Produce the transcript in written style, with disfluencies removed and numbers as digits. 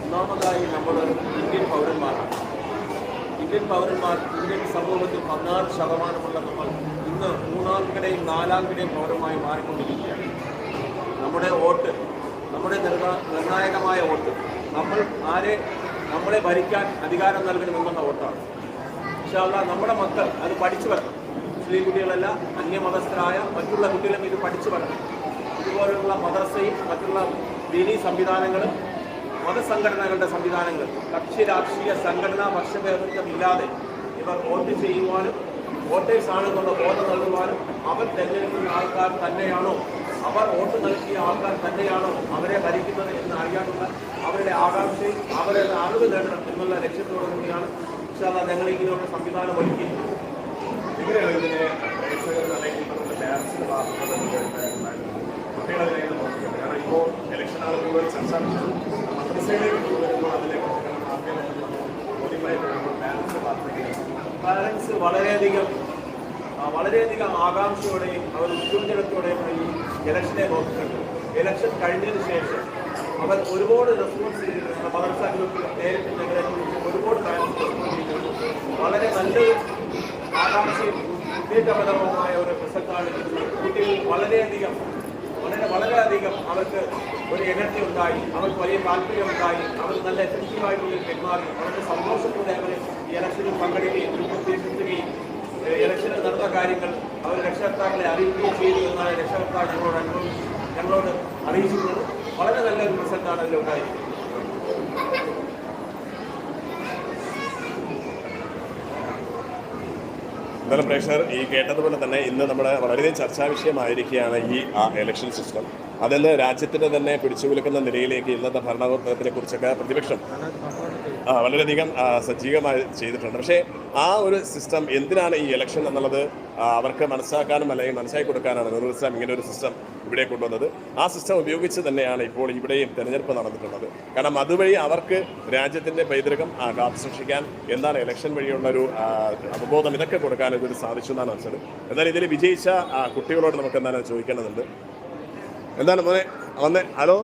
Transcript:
ഒന്നാമതായി നമ്മൾ Indian പൗരന്മാരാണ്. Indian സമൂഹത്തിൽ 16% നമ്മൾ ഇന്ന് മൂന്നാംകിടയും നാലാംകിടയും പൗരന്മായി മാറിക്കൊണ്ടിരിക്കുകയാണ്. നമ്മുടെ വോട്ട്, നമ്മുടെ നിർണായകമായ വോട്ട്, നമ്മളെ ഭരിക്കാൻ അധികാരം നൽകണമെന്നുള്ള വോട്ടാണ്. ഇൻഷാ അല്ലാഹ് നമ്മുടെ മക്കൾ അത് പഠിച്ചു വരണം. മുസ്ലിം കുട്ടികളല്ല, അന്യമതസ്ഥരായ മറ്റുള്ള കുട്ടികളും ഇത് പഠിച്ചു വരണം. ഇതുപോലുള്ള മദ്രസയും മറ്റുള്ള ദീനീ സംവിധാനങ്ങളും മതസംഘടനകളുടെ സംവിധാനങ്ങൾ കക്ഷി രാഷ്ട്രീയ സംഘടനാ പക്ഷഭേദത്വമില്ലാതെ ഇവർ വോട്ട് ചെയ്യുവാനും വോട്ടേഴ്സ് ആണെന്നുള്ള ബോധം നൽകുവാനും അവർ തെരഞ്ഞെടുക്കുന്ന ആൾക്കാർ തന്നെയാണോ, അവർ വോട്ട് നൽകിയ ആൾക്കാർ തന്നെയാണോ അവരെ ഭരിക്കുന്നത് എന്ന് അറിയാനുള്ള അവരുടെ ആകാംക്ഷയും അവരുടെ അറിവ് നേടണം എന്നുള്ള ലക്ഷ്യത്തോടു കൂടിയാണ് ഇൻഷാ അല്ലാഹ് ഞങ്ങൾ ഇങ്ങനെയുള്ള സംവിധാനം ഒരുക്കിയിരിക്കുന്നത്. കാരണം ഇപ്പോൾ ഇലക്ഷനാണ് കൂടുതൽ ചർച്ച മദ്രസയിലേക്ക് വരുമ്പോൾ അതിലേക്ക് പാരൻസ് വളരെയധികം ആകാംക്ഷയോടെയും അവർ ഉദ്യോഗത്തോടെയും ഈ ഇലക്ഷനെ നോക്കുന്നുണ്ട്. ഇലക്ഷൻ കഴിഞ്ഞതിന് ശേഷം അവർ ഒരുപാട് റെസ്പോൺസ് ചെയ്തിട്ടുണ്ട്. മദ്രസ ഗ്രൂപ്പിൽ നേരിട്ട് ഞങ്ങളെ ഒരുപാട് പാരൻസ് റെസ്പോൺസ് ചെയ്തിട്ടുണ്ട്. വളരെ നല്ലൊരു ആകാംക്ഷയും ഉത്തേജകപരവുമായ ഒരു റിസൾട്ടാണ് കുട്ടികൾ വളരെയധികം അവർക്ക് ഒരു എനർജി ഉണ്ടായി, അവർക്ക് വലിയ താല്പര്യമുണ്ടായി, അവർ നല്ല എഫക്റ്റീവായിട്ടുള്ള പെരുമാറി വളരെ സന്തോഷത്തോടെ അവർ ഈ ഇലക്ഷനിൽ പങ്കെടുക്കുകയും ഉദ്ദേശിക്കുകയും ഇലക്ഷനിൽ നടന്ന കാര്യങ്ങൾ അവർ രക്ഷകർത്താക്കളെ അറിയിക്കുകയും ചെയ്തു എന്നാണ് രക്ഷകർത്താക്കൾ ഞങ്ങളോട് അറിയിച്ചിട്ടുള്ളത്. വളരെ നല്ലൊരു റിസൾട്ടാണ് അതിലുണ്ടായിരിക്കുന്നത്. എന്നാലും പ്രേക്ഷകർ ഈ കേട്ടതുപോലെ തന്നെ ഇന്ന് നമ്മുടെ വളരെയധികം ചർച്ചാ വിഷയമായിരിക്കുകയാണ് ഈ ഇലക്ഷൻ സിസ്റ്റം. അതിന്ന് രാജ്യത്തിൻ്റെ തന്നെ പിടിച്ചുകുലുക്കുന്ന നിലയിലേക്ക് ഇന്നത്തെ ഭരണകൂടത്തിനെ കുറിച്ചൊക്കെ പ്രതിപക്ഷം വളരെയധികം സജീവമായി ചെയ്തിട്ടുണ്ട്. പക്ഷേ ആ ഒരു സിസ്റ്റം എന്തിനാണ് ഈ ഇലക്ഷൻ എന്നുള്ളത് അവർക്ക് മനസ്സിലാക്കാനും അല്ലെങ്കിൽ മനസ്സിലാക്കി കൊടുക്കാനാണ് നൂറുൽ ഇസ്ലാം ഇങ്ങനെ ഒരു സിസ്റ്റം ഇവിടെ കൊണ്ടുവന്നത്. ആ സിസ്റ്റം ഉപയോഗിച്ച് തന്നെയാണ് ഇപ്പോൾ ഇവിടെയും തെരഞ്ഞെടുപ്പ് നടന്നിട്ടുള്ളത്. കാരണം അതുവഴി അവർക്ക് രാജ്യത്തിൻ്റെ പൈതൃകം കാത്തുസൂക്ഷിക്കാൻ എന്താണ് ഇലക്ഷൻ വഴിയുള്ളൊരു അവബോധം ഇതൊക്കെ കൊടുക്കാൻ ഇതൊരു സാധിച്ചു എന്നാണ് മനസ്സിലായത്. എന്നാൽ ഇതിൽ വിജയിച്ച കുട്ടികളോട് നമുക്ക് എന്താണ് ചോദിക്കേണ്ടതുണ്ട്. എന്താണ് മോനെ വന്നേ? ഹലോ.